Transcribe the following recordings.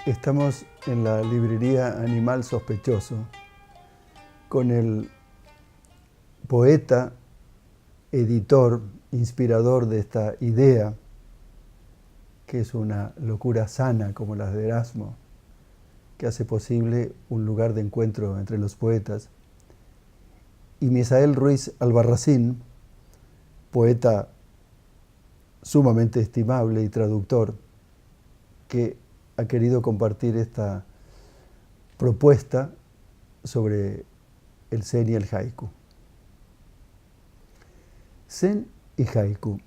Estamos en la librería Animal Sospechoso con el poeta, editor, inspirador de esta idea, que es una locura sana como la de Erasmo, que hace posible un lugar de encuentro entre los poetas, y Misael Ruiz Albarracín, poeta sumamente estimable y traductor, que ha querido compartir esta propuesta sobre el zen y el haiku. Zen y haiku,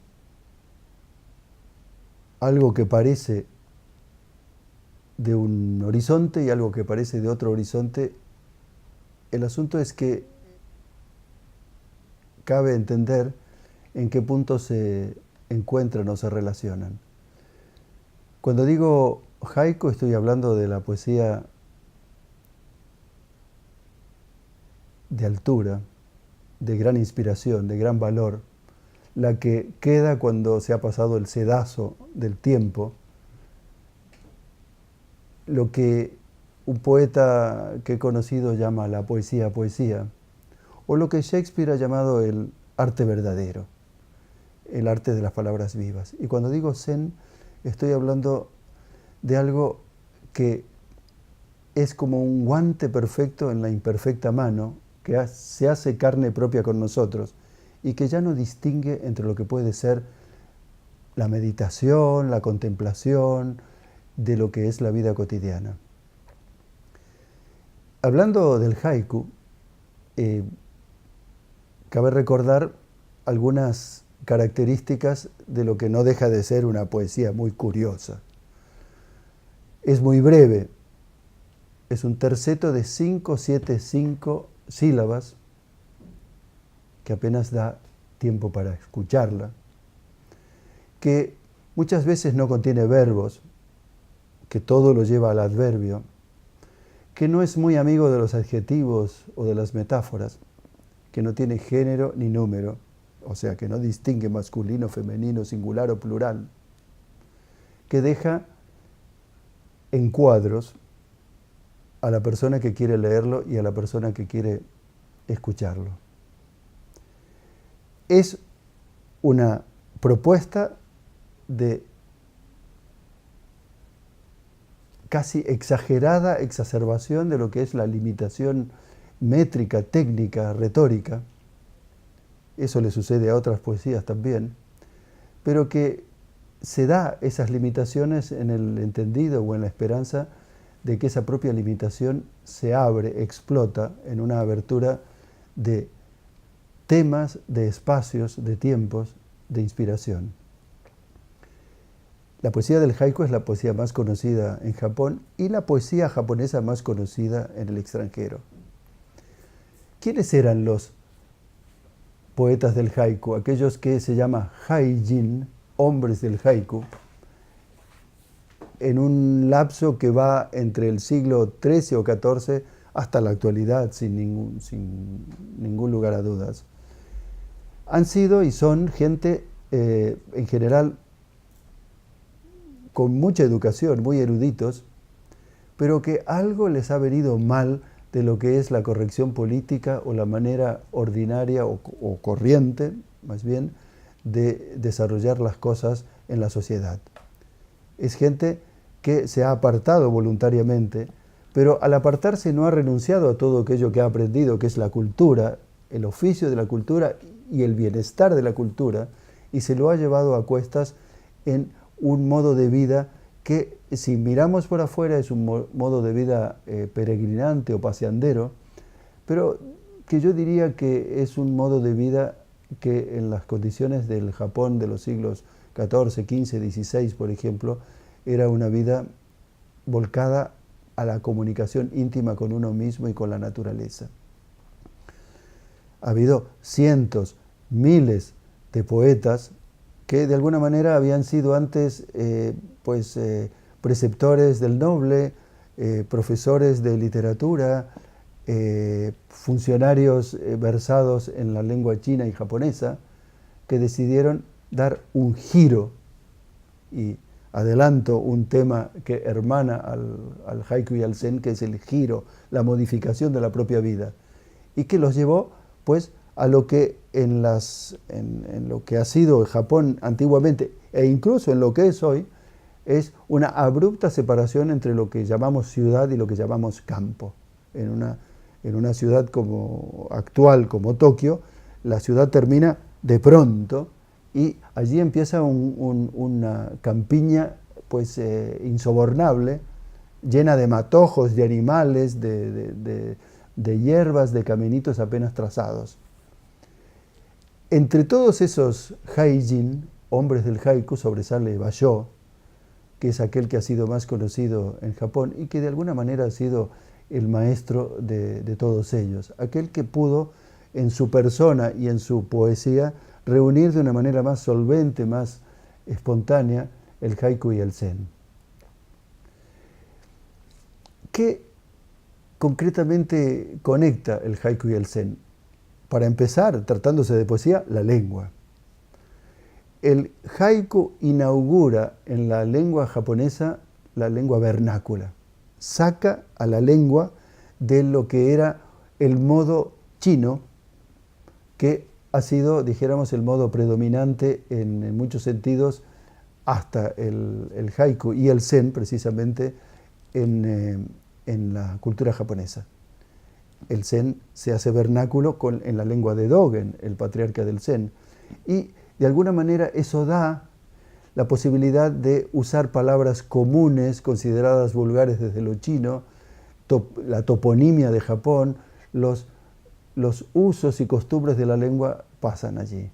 algo que parece de un horizonte y algo que parece de otro horizonte. El asunto es que cabe entender en qué punto se encuentran o se relacionan. Cuando digo haiku estoy hablando de la poesía de altura, de gran inspiración, de gran valor, la que queda cuando se ha pasado el sedazo del tiempo, lo que un poeta que he conocido llama la poesía, o lo que Shakespeare ha llamado el arte verdadero, el arte de las palabras vivas. Y cuando digo zen, estoy hablando de algo que es como un guante perfecto en la imperfecta mano, que se hace carne propia con nosotros y que ya no distingue entre lo que puede ser la meditación, la contemplación, de lo que es la vida cotidiana. Hablando del haiku, cabe recordar algunas características de lo que no deja de ser una poesía muy curiosa. Es muy breve, es un terceto de 5, 7, 5 sílabas, que apenas da tiempo para escucharla, que muchas veces no contiene verbos, que todo lo lleva al adverbio, que no es muy amigo de los adjetivos o de las metáforas, que no tiene género ni número, o sea, que no distingue masculino, femenino, singular o plural, que deja en cuadros a la persona que quiere leerlo y a la persona que quiere escucharlo. Es una propuesta de casi exagerada exacerbación de lo que es la limitación métrica, técnica, retórica. Eso le sucede a otras poesías también, pero que se da esas limitaciones en el entendido o en la esperanza de que esa propia limitación se abre, explota en una abertura de temas, de espacios, de tiempos, de inspiración. La poesía del haiku es la poesía más conocida en Japón y la poesía japonesa más conocida en el extranjero. ¿Quiénes eran los poetas del haiku? Aquellos que se llaman haijin, hombres del haiku, en un lapso que va entre el siglo XIII o XIV hasta la actualidad, sin ningún lugar a dudas. Han sido y son gente, en general, con mucha educación, muy eruditos, pero que algo les ha venido mal de lo que es la corrección política o la manera ordinaria o corriente, más bien, de desarrollar las cosas en la sociedad. Es gente que se ha apartado voluntariamente, pero al apartarse no ha renunciado a todo aquello que ha aprendido, que es la cultura, el oficio de la cultura y el bienestar de la cultura, y se lo ha llevado a cuestas en un modo de vida que, si miramos por afuera, es un modo de vida peregrinante o paseandero, pero que yo diría que es un modo de vida que en las condiciones del Japón de los siglos XIV, XV, XVI, por ejemplo, era una vida volcada a la comunicación íntima con uno mismo y con la naturaleza. Ha habido cientos, miles de poetas que de alguna manera habían sido antes preceptores del noble, profesores de literatura, funcionarios versados en la lengua china y japonesa, que decidieron dar un giro y adelanto un tema que hermana al haiku y al zen, que es el giro, la modificación de la propia vida, y que los llevó pues a lo que en lo que ha sido el Japón antiguamente e incluso en lo que es hoy, es una abrupta separación entre lo que llamamos ciudad y lo que llamamos campo. En una ciudad como actual, como Tokio, la ciudad termina de pronto y allí empieza una campiña pues insobornable, llena de matojos, de animales, de hierbas, de caminitos apenas trazados. Entre todos esos haijin, hombres del haiku, sobresale Basho, que es aquel que ha sido más conocido en Japón y que de alguna manera ha sido el maestro de todos ellos, aquel que pudo en su persona y en su poesía reunir de una manera más solvente, más espontánea, el haiku y el zen. ¿Qué concretamente conecta el haiku y el zen? Para empezar, tratándose de poesía, la lengua. El haiku inaugura en la lengua japonesa la lengua vernácula. Saca a la lengua de lo que era el modo chino, que ha sido, dijéramos, el modo predominante en muchos sentidos hasta el haiku y el zen, precisamente, en la cultura japonesa. El zen se hace vernáculo en la lengua de Dogen, el patriarca del zen, y de alguna manera eso da la posibilidad de usar palabras comunes, consideradas vulgares desde lo chino, la toponimia de Japón, los usos y costumbres de la lengua pasan allí.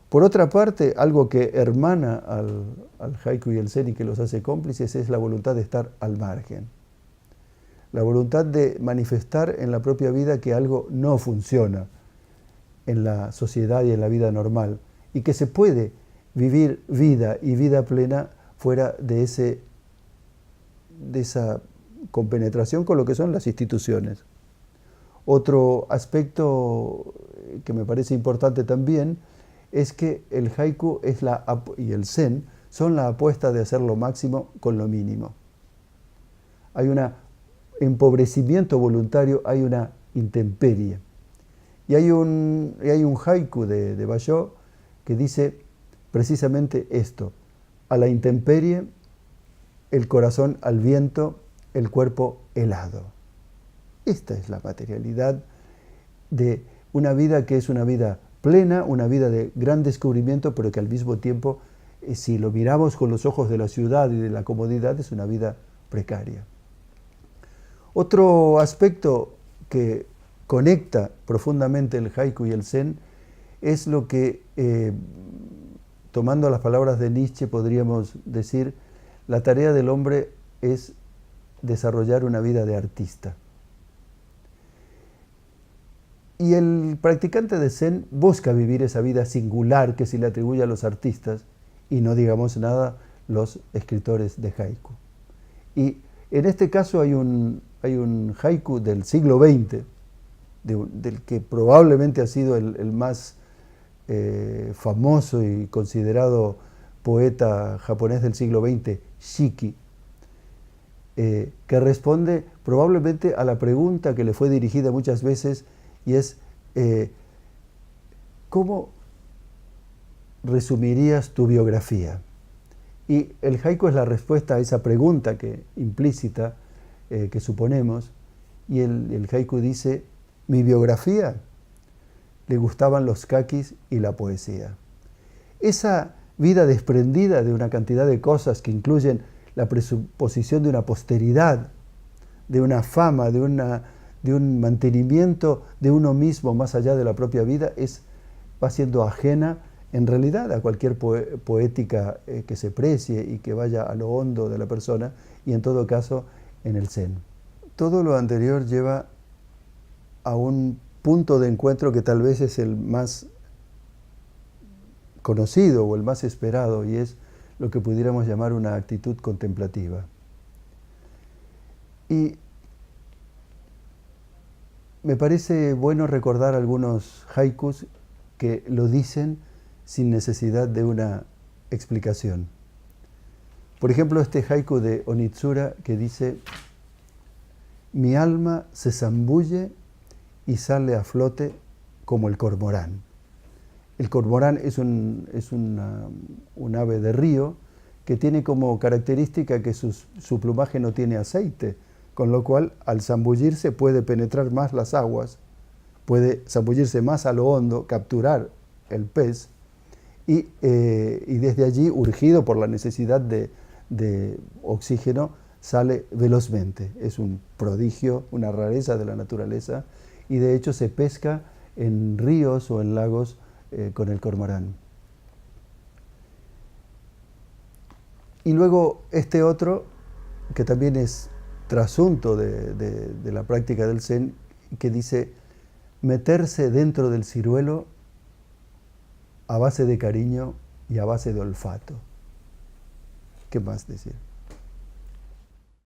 Por otra parte, algo que hermana al haiku y el zen y que los hace cómplices es la voluntad de estar al margen. La voluntad de manifestar en la propia vida que algo no funciona en la sociedad y en la vida normal y que se puede vivir vida y vida plena fuera de esa compenetración con lo que son las instituciones. Otro aspecto que me parece importante también es que el haiku y el zen son la apuesta de hacer lo máximo con lo mínimo. Hay un empobrecimiento voluntario, hay una intemperie. Y hay un haiku de Basho que dice precisamente esto: a la intemperie, el corazón al viento, el cuerpo helado. Esta es la materialidad de una vida que es una vida plena, una vida de gran descubrimiento, pero que al mismo tiempo, si lo miramos con los ojos de la ciudad y de la comodidad, es una vida precaria. Otro aspecto que conecta profundamente el haiku y el zen es lo que, tomando las palabras de Nietzsche, podríamos decir: la tarea del hombre es desarrollar una vida de artista. Y el practicante de zen busca vivir esa vida singular que se le atribuye a los artistas, y no digamos nada los escritores de haiku. Y en este caso hay un haiku del siglo XX, del que probablemente ha sido el más famoso y considerado poeta japonés del siglo XX, Shiki, que responde probablemente a la pregunta que le fue dirigida muchas veces, y es ¿cómo resumirías tu biografía? Y el haiku es la respuesta a esa pregunta implícita que suponemos, y el haiku dice: mi biografía, le gustaban los kakis y la poesía. Esa vida desprendida de una cantidad de cosas que incluyen la presuposición de una posteridad, de una fama, de un mantenimiento de uno mismo más allá de la propia vida, va siendo ajena en realidad a cualquier poética que se precie y que vaya a lo hondo de la persona, y en todo caso en el zen. Todo lo anterior lleva a un punto de encuentro que tal vez es el más conocido o el más esperado, y es lo que pudiéramos llamar una actitud contemplativa. Y me parece bueno recordar algunos haikus que lo dicen sin necesidad de una explicación. Por ejemplo, este haiku de Onitsura que dice: mi alma se zambulle y sale a flote como el cormorán. El cormorán es un ave de río que tiene como característica que su plumaje no tiene aceite, con lo cual al zambullirse puede penetrar más las aguas, puede zambullirse más a lo hondo, capturar el pez, y desde allí, urgido por la necesidad de oxígeno, sale velozmente. Es un prodigio, una rareza de la naturaleza, y de hecho se pesca en ríos o en lagos con el cormorán. Y luego este otro, que también es trasunto de la práctica del Zen, que dice: meterse dentro del ciruelo a base de cariño y a base de olfato. ¿Qué más decir?